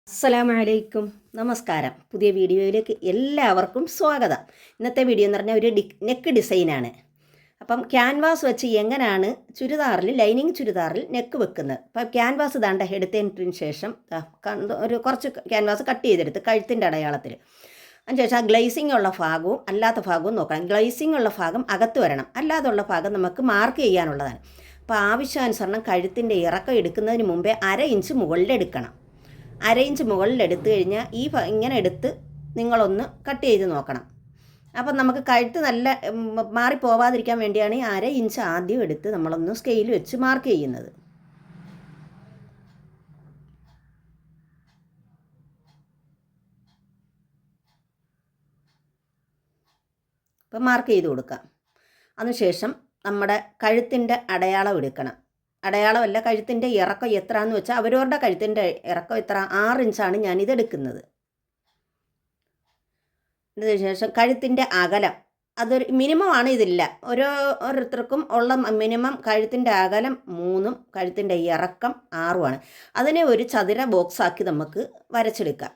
അസ്സലാമലൈക്കും, നമസ്കാരം. പുതിയ വീഡിയോയിലേക്ക് എല്ലാവർക്കും സ്വാഗതം. ഇന്നത്തെ വീഡിയോ എന്ന് പറഞ്ഞാൽ ഒരു നെക്ക് ഡിസൈനാണ്. അപ്പം ക്യാൻവാസ് വെച്ച് എങ്ങനെയാണ് ലൈനിങ് ചുരിദാറിൽ നെക്ക് വെക്കുന്നത്. അപ്പം ക്യാൻവാസ് ദാണ്ട എടുത്തതിന് ശേഷം ഒരു കുറച്ച് ക്യാൻവാസ് കട്ട് ചെയ്തെടുത്ത് കഴുത്തിൻ്റെ അടയാളത്തിൽ അതിനുശേഷം ആ ഗ്ലേസിംഗ് ഉള്ള ഭാഗവും അല്ലാത്ത ഭാഗവും നോക്കണം. ഗ്ലേസിംഗ് ഉള്ള ഭാഗം അകത്ത് വരണം, അല്ലാതുള്ള ഭാഗം നമുക്ക് മാർക്ക് ചെയ്യാനുള്ളതാണ്. അപ്പോൾ ആവശ്യാനുസരണം കഴുത്തിൻ്റെ ഇറക്കം എടുക്കുന്നതിന് മുമ്പേ 1/2 ഇഞ്ച് മുകളിലെടുക്കണം. 1/2 ഇഞ്ച് മുകളിലെടുത്ത് കഴിഞ്ഞാൽ ഇങ്ങനെ എടുത്ത് നിങ്ങളൊന്ന് കട്ട് ചെയ്ത് നോക്കണം. അപ്പം നമുക്ക് കഴുത്ത് നല്ല മാറിപ്പോവാതിരിക്കാൻ വേണ്ടിയാണ് ഈ 1/2 ഇഞ്ച് ആദ്യം എടുത്ത് നമ്മളൊന്ന് സ്കെയിൽ വെച്ച് മാർക്ക് ചെയ്യുന്നത്. അപ്പം മാർക്ക് ചെയ്ത് കൊടുക്കാം. അതിനുശേഷം നമ്മുടെ കഴുത്തിൻ്റെ അടയാളം എടുക്കണം. അടയാളമല്ല, കഴുത്തിൻ്റെ ഇറക്കം എത്രയാണെന്ന് വെച്ചാൽ അവരവരുടെ കഴുത്തിൻ്റെ ഇറക്കം എത്ര 6 ഇഞ്ചാണ് ഞാനിതെടുക്കുന്നത്. അതിനുശേഷം കഴുത്തിൻ്റെ അകലം അതൊരു മിനിമമാണ്, ഇതില്ല ഓരോരുത്തർക്കും ഉള്ള മിനിമം കഴുത്തിൻ്റെ അകലം 3ഉം കഴുത്തിൻ്റെ ഇറക്കം 6ഉമാണ്. അതിനെ ഒരു ചതുര ബോക്സാക്കി നമുക്ക് വരച്ചെടുക്കാം.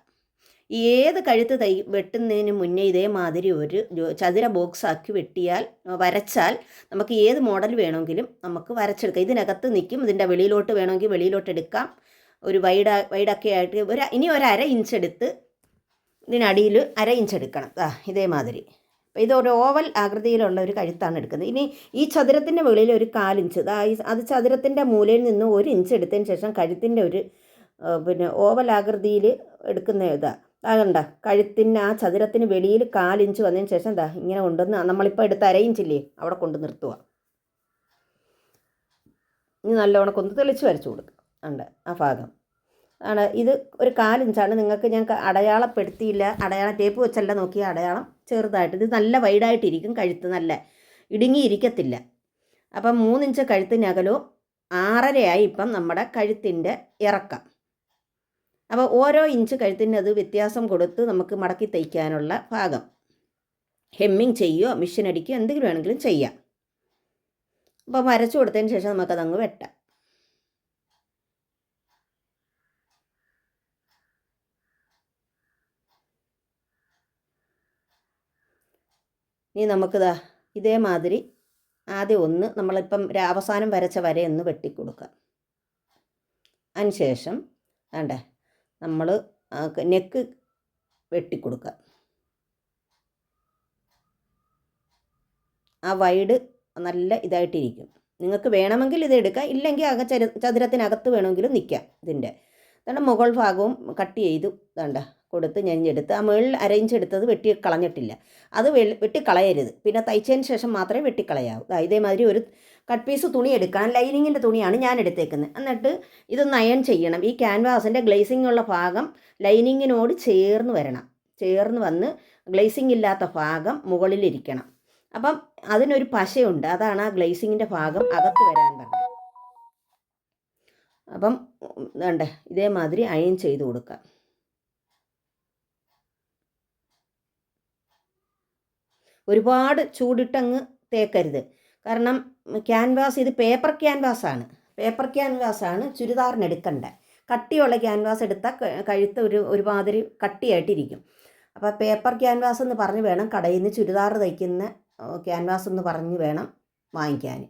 ഏത് കഴുത്ത് വെട്ടുന്നതിന് മുന്നേ ഇതേമാതിരി ഒരു ചതുര ബോക്സാക്കി വരച്ചാൽ നമുക്ക് ഏത് മോഡൽ വേണമെങ്കിലും നമുക്ക് വരച്ചെടുക്കാം. ഇതിനകത്ത് നിൽക്കും. ഇതിൻ്റെ വെളിയിലോട്ട് വേണമെങ്കിൽ വെളിയിലോട്ട് എടുക്കാം. ഒരു വൈഡൊക്കെ ആയിട്ട് ഇനി ഒരു 1/2 ഇഞ്ച് എടുത്ത് ഇതിനടിയിൽ 1/2 ഇഞ്ച് എടുക്കണം. ഇതേമാതിരി. അപ്പോൾ ഇതൊരു ഓവൽ ആകൃതിയിലുള്ള ഒരു കഴുത്താണ് എടുക്കുന്നത്. ഇനി ഈ ചതുരത്തിൻ്റെ വെളിയിൽ ഒരു 1/4 ഇഞ്ച് അത് ചതുരത്തിൻ്റെ മൂലയിൽ നിന്ന് 1 ഇഞ്ച് എടുത്തതിന് ശേഷം കഴുത്തിൻ്റെ ഒരു ഓവൽ ആകൃതിയിൽ എടുക്കുന്ന അതുണ്ട കഴുത്തിന് ആ ചതുരത്തിന് വെളിയിൽ 1/4 ഇഞ്ച് വന്നതിന് ശേഷം ഇങ്ങനെ കൊണ്ടുവന്ന് നമ്മളിപ്പോൾ എടുത്ത 1/2 ഇഞ്ചില്ലേ അവിടെ കൊണ്ട് നിർത്തുക. ഇനി നല്ലോണം കൊന്ന് തെളിച്ച് വരച്ചു കൊടുക്കുക. ഉണ്ട് ആ ഭാഗം ആണ്. ഇത് ഒരു 1/4 ഇഞ്ചാണ്. നിങ്ങൾക്ക് ഞാൻ അടയാളപ്പെടുത്തിയില്ല, അടയാളം ടേപ്പ് വെച്ചല്ല നോക്കിയ അടയാളം ചെറുതായിട്ട്. ഇത് നല്ല വൈഡായിട്ടിരിക്കും കഴുത്ത്, നല്ല ഇടുങ്ങിയിരിക്കത്തില്ല. അപ്പം 3 ഇഞ്ച് കഴുത്തിനകലോ 6.5 ഇപ്പം നമ്മുടെ കഴുത്തിൻ്റെ ഇറക്കം. അപ്പോൾ ഓരോ ഇഞ്ച് കഴുത്തിന് അത് വ്യത്യാസം കൊടുത്ത് നമുക്ക് മടക്കി തയ്ക്കാനുള്ള ഭാഗം ഹെമ്മിങ് ചെയ്യുകയോ മെഷീൻ അടിക്കുകയോ എന്തെങ്കിലും വേണമെങ്കിലും ചെയ്യാം. അപ്പോൾ വരച്ചു കൊടുത്തതിന് ശേഷം നമുക്കതങ്ങ് വെട്ടാം. ഇനി നമുക്കിതാ ഇതേമാതിരി ആദ്യം നമ്മളിപ്പം അവസാനം വരച്ച വരയൊന്ന് വെട്ടിക്കൊടുക്കാം. അതിനുശേഷം വേണ്ടേ നമ്മൾ നെക്ക് വെട്ടിക്കൊടുക്കുക. ആ വൈഡ് നല്ല ഇതായിട്ടിരിക്കും. നിങ്ങൾക്ക് വേണമെങ്കിൽ ഇത് എടുക്കാം, ഇല്ലെങ്കിൽ ചതുരത്തിനകത്ത് വേണമെങ്കിലും നിൽക്കാം. ഇതിൻ്റെ മുകൾ ഭാഗവും കട്ട് ചെയ്തു കൊടുത്ത് ഞെടുത്ത് ആ മുകളിൽ 1/2 ഇഞ്ച് എടുത്തത് വെട്ടിക്കളഞ്ഞിട്ടില്ല. അത് വെട്ടിക്കളയരുത്. പിന്നെ തയ്ച്ചതിന് ശേഷം മാത്രമേ വെട്ടിക്കളയാവൂ. ഇതേമാതിരി ഒരു കട്ട് പീസ് തുണി എടുക്കണം. ലൈനിങ്ങിൻ്റെ തുണിയാണ് ഞാൻ എടുത്തേക്കുന്നത്. എന്നിട്ട് ഇതൊന്ന് അയൺ ചെയ്യണം. ഈ ക്യാൻവാസിൻ്റെ ഗ്ലേസിംഗ് ഉള്ള ഭാഗം ലൈനിങ്ങിനോട് ചേർന്ന് വന്ന് ഗ്ലേസിംഗ് ഇല്ലാത്ത ഭാഗം മുകളിലിരിക്കണം. അപ്പം അതിനൊരു പശയുണ്ട്, അതാണ് ആ ഗ്ലേസിങ്ങിൻ്റെ ഭാഗം അകത്ത് വരാൻ പറഞ്ഞത്. അപ്പം ഇതേമാതിരി അയൺ ചെയ്ത് കൊടുക്കാം. ഒരുപാട് ചൂടിട്ടങ്ങ് തേക്കരുത്. കാരണം ക്യാൻവാസ് ഇത് പേപ്പർ ക്യാൻവാസാണ് ചുരിദാറിനെടുക്കണ്ടേ. കട്ടിയുള്ള ക്യാൻവാസ് എടുത്താൽ കഴുത്ത് ഒരുമാതിരി കട്ടിയായിട്ടിരിക്കും. അപ്പോൾ പേപ്പർ ക്യാൻവാസ് എന്ന് പറഞ്ഞ് വേണം കടയിൽ നിന്ന് ചുരിദാർ തയ്ക്കുന്ന ക്യാൻവാസ് എന്ന് പറഞ്ഞ് വേണം വാങ്ങിക്കാൻ.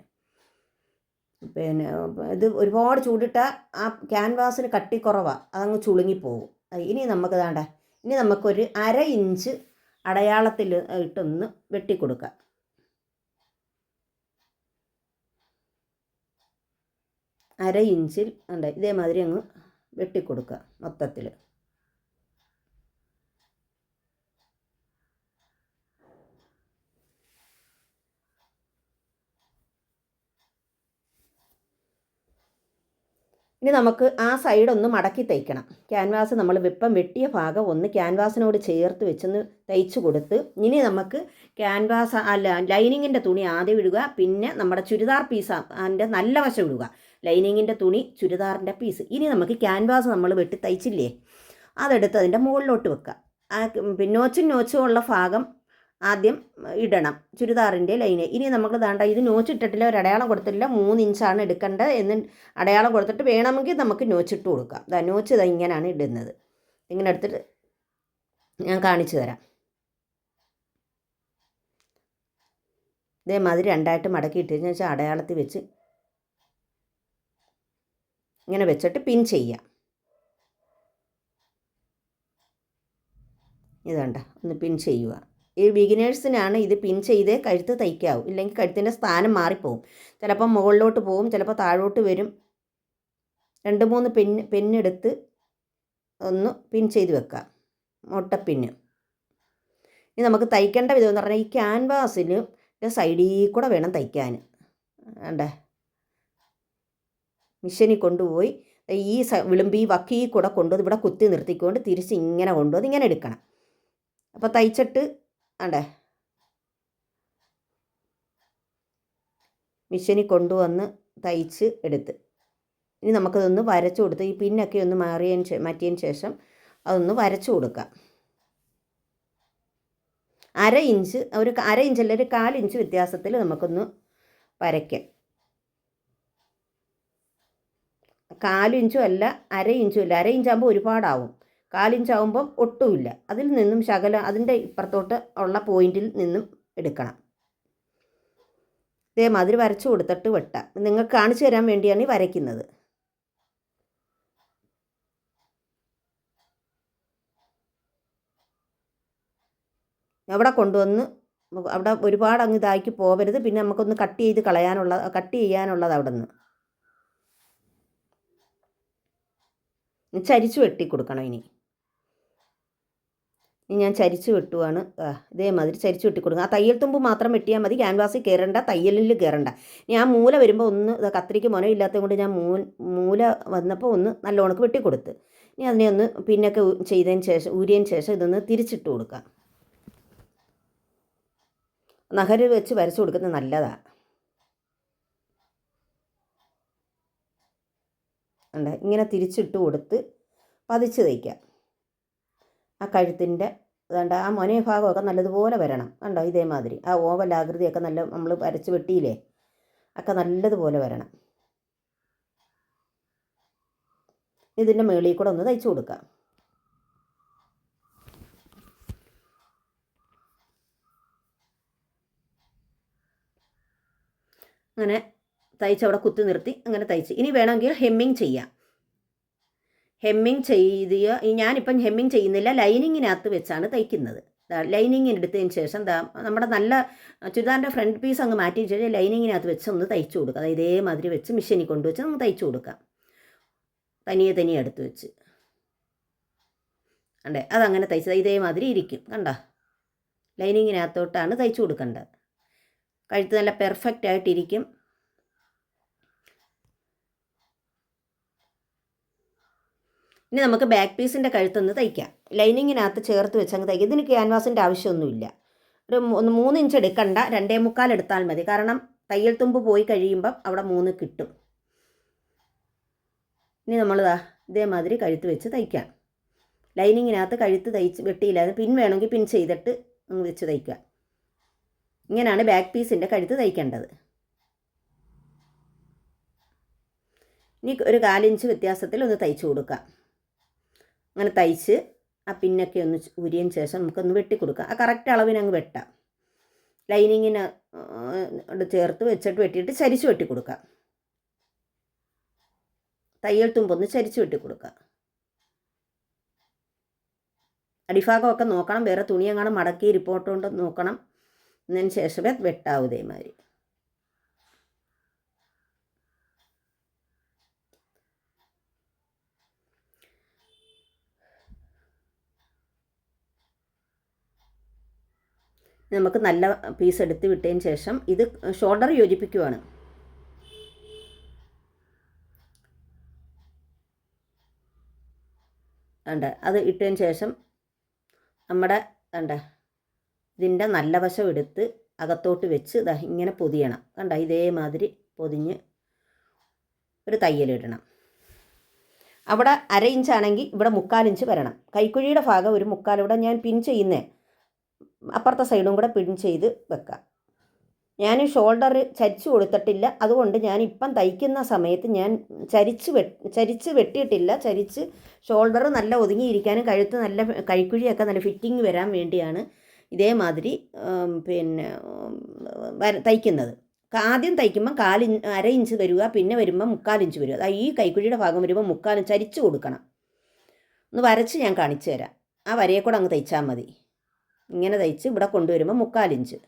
പിന്നെ ഇത് ഒരുപാട് ചൂടിട്ടാൽ ആ ക്യാൻവാസിന് കട്ടി കുറവാണ്, അതങ്ങ് ചുളുങ്ങിപ്പോവും. ഇനി നമുക്കൊരു 1/2 ഇഞ്ച് അടയാളത്തിൽ ഇട്ടൊന്ന് വെട്ടിക്കൊടുക്കുക. അര ഇഞ്ചിൽ ഇതേമാതിരി അങ്ങ് വെട്ടിക്കൊടുക്കുക മൊത്തത്തിൽ. ഇനി നമുക്ക് ആ സൈഡൊന്ന് മടക്കി തയ്ക്കണം. ക്യാൻവാസ് നമ്മൾ വെട്ടിയ ഭാഗം ഒന്ന് ക്യാൻവാസിനോട് ചേർത്ത് വെച്ചൊന്ന് തയ്ച്ചു കൊടുത്ത് ഇനി നമുക്ക് ലൈനിങ്ങിൻ്റെ തുണി ആദ്യം ഇടുക. പിന്നെ നമ്മുടെ ചുരിദാർ പീസ് അതിൻ്റെ നല്ല വശം ഇടുക. ലൈനിങ്ങിൻ്റെ തുണി, ചുരിദാറിൻ്റെ പീസ്. ഇനി നമുക്ക് ക്യാൻവാസ് നമ്മൾ വെട്ടി തയ്ച്ചില്ലേ അതെടുത്ത് അതിൻ്റെ മുകളിലോട്ട് വെക്കുക. നോച്ചും ഉള്ള ഭാഗം ആദ്യം ഇടണം ചുരിദാറിൻ്റെ ലൈന്. ഇനി നമുക്ക് ഇത് നോച്ചിട്ടിട്ടില്ല, ഒരു അടയാളം കൊടുത്തിട്ടില്ല, 3 ഇഞ്ചാണ് എടുക്കേണ്ടത് എന്ന് അടയാളം കൊടുത്തിട്ട് വേണമെങ്കിൽ നമുക്ക് നോച്ചിട്ട് കൊടുക്കാം. നോച്ച് ഇങ്ങനെയാണ് ഇടുന്നത്. ഇങ്ങനെ എടുത്തിട്ട് ഞാൻ കാണിച്ചു തരാം. ഇതേമാതിരി രണ്ടായിട്ട് മടക്കിയിട്ടതിന് ശേഷം അടയാളത്തിൽ വെച്ച് ഇങ്ങനെ വെച്ചിട്ട് പിൻ ചെയ്യാം. ഇതണ്ട ഒന്ന് പിൻ ചെയ്യുക. ഈ ബിഗിനേഴ്സിനാണ് ഇത് പിൻ ചെയ്തേ കഴുത്ത് തയ്ക്കാവും, ഇല്ലെങ്കിൽ കഴുത്തിൻ്റെ സ്ഥാനം മാറിപ്പോവും. ചിലപ്പോൾ മുകളിലോട്ട് പോവും, ചിലപ്പോൾ താഴോട്ട് വരും. 2-3 പെന്നെടുത്ത് ഒന്ന് പിൻ ചെയ്ത് വെക്കാം, മുട്ടപ്പിന്ന്. ഇനി നമുക്ക് തയ്ക്കേണ്ട വിധം എന്ന് പറഞ്ഞാൽ ഈ ക്യാൻവാസിൽ സൈഡിൽ കൂടെ വേണം തയ്ക്കാൻ. വേണ്ടേ, മിഷനിൽ കൊണ്ടുപോയി ഈ വിളുമ്പി വക്കീ കൂടെ കൊണ്ടുവന്ന് ഇവിടെ കുത്തി നിർത്തിക്കൊണ്ട് തിരിച്ച് ഇങ്ങനെ കൊണ്ടുവന്ന് ഇങ്ങനെ എടുക്കണം. അപ്പോൾ തയ്ച്ചിട്ട് വേണ്ടേ മിഷനിൽ കൊണ്ടുവന്ന് തയ്ച്ച് എടുത്ത് ഇനി നമുക്കതൊന്ന് വരച്ചു കൊടുത്ത് ഈ പിന്നൊക്കെ ഒന്ന് മാറ്റിയതിന് ശേഷം അതൊന്ന് വരച്ചു കൊടുക്കാം. 1/2 ഇഞ്ച്, ഒരു 1/2 ഇഞ്ചല്ല, ഒരു 1/4 ഇഞ്ച് വ്യത്യാസത്തിൽ നമുക്കൊന്ന് വരയ്ക്കാം. 1/4 ഇഞ്ചും അല്ല 1/2 ഇഞ്ചും ഇല്ല. 1/2 ഇഞ്ചാകുമ്പോൾ ഒരുപാടാവും. 1/4 ഇഞ്ചാകുമ്പം ഒട്ടുമില്ല. അതിൽ നിന്നും ശകലം അതിൻ്റെ ഇപ്പുറത്തോട്ട് ഉള്ള പോയിന്റിൽ നിന്നും എടുക്കണം. ഇതേമാതിരി വരച്ചു കൊടുത്തിട്ട് വെട്ടാം. നിങ്ങൾക്ക് കാണിച്ചു തരാൻ വേണ്ടിയാണ് ഈ വരയ്ക്കുന്നത്. അവിടെ കൊണ്ടുവന്ന് അവിടെ ഒരുപാട് അങ്ങ് ഇതാക്കി പോകരുത്. പിന്നെ നമുക്കൊന്ന് കട്ട് ചെയ്യാനുള്ളത് അവിടെ നിന്ന് ചരിച്ച് വെട്ടി കൊടുക്കണം. ഇനി ഞാൻ ചരിച്ച് വെട്ടുവാണ്. ഇതേമാതിരി ചരിച്ച് വെട്ടി കൊടുക്കുക. ആ തയ്യൽ തുമ്പ് മാത്രം വെട്ടിയാൽ മതി, ക്യാൻവാസിൽ കയറണ്ട, തയ്യലിൽ കയറണ്ട. ഞാൻ മൂല വരുമ്പോൾ ഒന്ന് കത്രിക്ക് മുനയില്ലാത്തത് കൊണ്ട് ഞാൻ മൂല വന്നപ്പോൾ ഒന്ന് നല്ലോണക്ക് വെട്ടിക്കൊടുത്ത്. ഇനി അതിനെ ഒന്ന് പിന്നൊക്കെ ഊരിയതിന് ശേഷം ഇതൊന്ന് തിരിച്ചിട്ട് കൊടുക്കാം. നഖര് വെച്ച് വരച്ചു കൊടുക്കുന്നത് നല്ലതാണ്. ഉണ്ട്, ഇങ്ങനെ തിരിച്ചിട്ട് കൊടുത്ത് പതിച്ച് തയ്ക്കാം. ആ കഴുത്തിൻ്റെ അതുകൊണ്ട് ആ മൊന ഭാഗമൊക്കെ നല്ലതുപോലെ വരണം. കണ്ടോ, ഇതേമാതിരി ആ ഓവൽ ആകൃതിയൊക്കെ നല്ല നമ്മൾ വരച്ച് വെട്ടിയില്ലേ ഒക്കെ നല്ലതുപോലെ വരണം. ഇതിൻ്റെ മേളിൽ കൂടെ ഒന്ന് തയ്ച്ചു കൊടുക്കാം. അങ്ങനെ തയ്ച്ചവിടെ കുത്തി നിർത്തി അങ്ങനെ തയ്ച്ച് ഇനി വേണമെങ്കിൽ ഹെമ്മിങ് ചെയ്യാം. ഹെമ്മിങ് ഞാനിപ്പം ഹെമ്മിങ് ചെയ്യുന്നില്ല, ലൈനിങ്ങിനകത്ത് വെച്ചാണ് തയ്ക്കുന്നത്. ലൈനിങ്ങിന് എടുത്തതിന് ശേഷം നമ്മുടെ നല്ല ചുരിദാറിൻ്റെ ഫ്രണ്ട് പീസ് അങ്ങ് മാറ്റി ശേഷം ലൈനിങ്ങിനകത്ത് വെച്ച് ഒന്ന് തയ്ച്ചു കൊടുക്കുക. അതായത് ഇതേമാതിരി വെച്ച് മിഷനിൽ കൊണ്ടുവച്ച് നമുക്ക് തയ്ച്ചു കൊടുക്കാം. തനിയെ എടുത്ത് വെച്ച് അണ്ടേ അതങ്ങനെ തയ്ച്ചത് ഇതേമാതിരി ഇരിക്കും. കണ്ടോ, ലൈനിങ്ങിനകത്തോട്ടാണ് തയ്ച്ചു കൊടുക്കേണ്ടത്. കഴുത്ത് നല്ല പെർഫെക്റ്റ് ആയിട്ടിരിക്കും. ഇനി നമുക്ക് ബാക്ക് പീസിൻ്റെ കഴുത്തൊന്ന് തയ്ക്കാം. ലൈനിങ്ങിനകത്ത് ചേർത്ത് വെച്ചങ്ങ് തയ്ക്കാം. ഇതിന് ക്യാൻവാസിൻ്റെ ആവശ്യമൊന്നുമില്ല. ഒരു 3 ഇഞ്ച് എടുക്കണ്ട, 2.25 എടുത്താൽ മതി. കാരണം തയ്യൽ തുമ്പ് പോയി കഴിയുമ്പം അവിടെ 3 കിട്ടും. ഇനി നമ്മൾ ഇതേമാതിരി കഴുത്ത് വെച്ച് തയ്ക്കാം. ലൈനിങ്ങിനകത്ത് കഴുത്ത് തയ്ച്ച് വെട്ടിയില്ലാതെ പിൻ വേണമെങ്കിൽ പിൻ ചെയ്തിട്ട് അങ്ങ് വെച്ച് തയ്ക്കുക. ഇങ്ങനെയാണ് ബാക്ക് പീസിൻ്റെ കഴുത്ത് തയ്ക്കേണ്ടത്. ഇനി ഒരു 4 ഇഞ്ച് വ്യത്യാസത്തിൽ ഒന്ന് തയ്ച്ചു കൊടുക്കാം. അങ്ങനെ തയ്ച്ച് ആ പിന്നൊക്കെ ഒന്ന് ഊരിയതിന് ശേഷം നമുക്കൊന്ന് വെട്ടിക്കൊടുക്കാം. ആ കറക്റ്റ് അളവിന് അങ്ങ് വെട്ടാം. ലൈനിങ്ങിന് ചേർത്ത് വെച്ചിട്ട് വെട്ടിയിട്ട് ചരിച്ച് വെട്ടിക്കൊടുക്കാം. തയ്യൽ തുമ്പൊന്ന് ചരിച്ച് വെട്ടിക്കൊടുക്കാം. അടിഭാഗമൊക്കെ നോക്കണം, വേറെ തുണിയെങ്ങാനും മടക്കി റിപ്പോർട്ടുകൊണ്ട് നോക്കണം. എന്നതിന് ശേഷമേ വെട്ടാവൂ. ഇതേമാതിരി നമുക്ക് നല്ല പീസ് എടുത്ത് വിട്ടതിന് ശേഷം ഇത് ഷോൾഡർ യോജിപ്പിക്കുവാണ്. അത് ഇട്ടതിന് ശേഷം നമ്മുടെ ഇതിൻ്റെ നല്ല വശം എടുത്ത് അകത്തോട്ട് വെച്ച് ഇങ്ങനെ പൊതിയണം. ഇതേമാതിരി പൊതിഞ്ഞ് ഒരു തയ്യലിടണം. അവിടെ 1/2 ഇഞ്ചാണെങ്കിൽ ഇവിടെ 3/4 ഇഞ്ച് വരണം. കൈക്കുഴിയുടെ ഭാഗം ഒരു 3/4 ഇവിടെ ഞാൻ പിൻ ചെയ്യുന്നേ, അപ്പുറത്തെ സൈഡും കൂടെ പിൻ ചെയ്ത് വെക്കാം. ഞാൻ ഷോൾഡർ ചരിച്ച് കൊടുത്തിട്ടില്ല. അതുകൊണ്ട് ഞാനിപ്പം തയ്ക്കുന്ന സമയത്ത് ഞാൻ ചരിച്ച് വെട്ടിയിട്ടില്ല. ചരിച്ച് ഷോൾഡർ നല്ല ഒതുങ്ങിയിരിക്കാനും കഴുത്ത് നല്ല കൈക്കുഴിയൊക്കെ നല്ല ഫിറ്റിങ് വരാൻ വേണ്ടിയാണ് ഇതേമാതിരി പിന്നെ തയ്ക്കുന്നത്. ആദ്യം തയ്ക്കുമ്പം അര ഇഞ്ച് വരിക, പിന്നെ വരുമ്പം 3/4 ഇഞ്ച് വരിക. ഈ കൈക്കുഴിയുടെ ഭാഗം വരുമ്പോൾ 3/4 ചരിച്ച് കൊടുക്കണം. ഒന്ന് വരച്ച് ഞാൻ കാണിച്ചു തരാം. ആ വരയെ കൂടെ അങ്ങ് തയ്ച്ചാൽ മതി. ഇങ്ങനെ തയ്ച്ച് ഇവിടെ കൊണ്ടുവരുമ്പോൾ 3/4 ഇഞ്ച്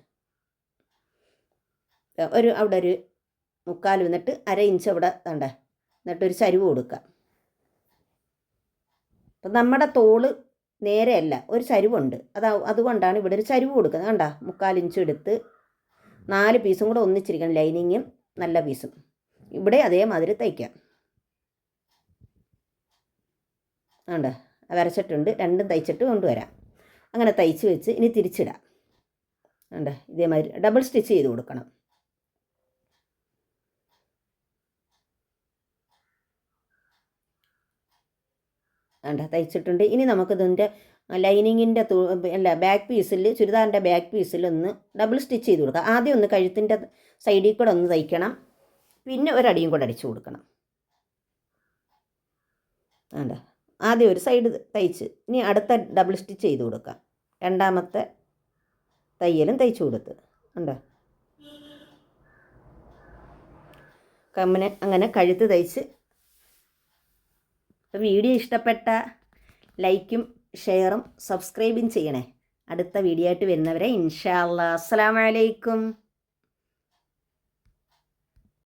അവിടെ ഒരു 3/4 എന്നിട്ട് അര ഇഞ്ച് അവിടെ തണ്ട, എന്നിട്ടൊരു ചരിവ് കൊടുക്കുക. അപ്പം നമ്മുടെ തോള് നേരെയല്ല, ഒരു ചരിവുണ്ട്. അതുകൊണ്ടാണ് ഇവിടെ ഒരു ചരിവ് കൊടുക്കുന്നത്. കണ്ട 3/4 ഇഞ്ച് എടുത്ത് 4 പീസും കൂടെ ഒന്നിച്ചിരിക്കണം, ലൈനിങ്ങും നല്ല പീസും. ഇവിടെ അതേമാതിരി തയ്ക്കാം. ഉണ്ട്, വരച്ചിട്ടുണ്ട്. രണ്ടും തയ്ച്ചിട്ട് കൊണ്ടുവരാം. അങ്ങനെ തയ്ച്ച് വെച്ച് ഇനി തിരിച്ചിടാം. ഉണ്ട്, ഇതേമാതിരി ഡബിൾ സ്റ്റിച്ച് ചെയ്ത് കൊടുക്കണം. ഉണ്ട്, തയ്ച്ചിട്ടുണ്ട്. ഇനി നമുക്കിതിൻ്റെ ലൈനിങ്ങിൻ്റെ ബാക്ക് പീസിൽ, ചുരിദാറിൻ്റെ ബാക്ക് പീസിൽ ഒന്ന് ഡബിൾ സ്റ്റിച്ച് ചെയ്ത് കൊടുക്കാം. ആദ്യം ഒന്ന് കഴുത്തിൻ്റെ സൈഡിൽ കൂടെ ഒന്ന് തയ്ക്കണം, പിന്നെ ഒരടിയും കൂടെ അടിച്ചു കൊടുക്കണം. ഉണ്ട്, ആദ്യം ഒരു സൈഡ് തയ്ച്ച് ഇനി അടുത്ത ഡബിൾ സ്റ്റിച്ച് ചെയ്ത് കൊടുക്കാം. രണ്ടാമത്തെ തയ്യലും തയ്ച്ചു കൊടുത്ത്. ഉണ്ടോ, അങ്ങനെ കഴുത്ത് തയ്ച്ച്. വീഡിയോ ഇഷ്ടപ്പെട്ട ലൈക്കും ഷെയറും സബ്സ്ക്രൈബും ചെയ്യണേ. അടുത്ത വീഡിയോ ആയിട്ട് വരുന്നവരെ ഇൻഷാ അല്ലാഹ്. അസ്സലാമു അലൈക്കും.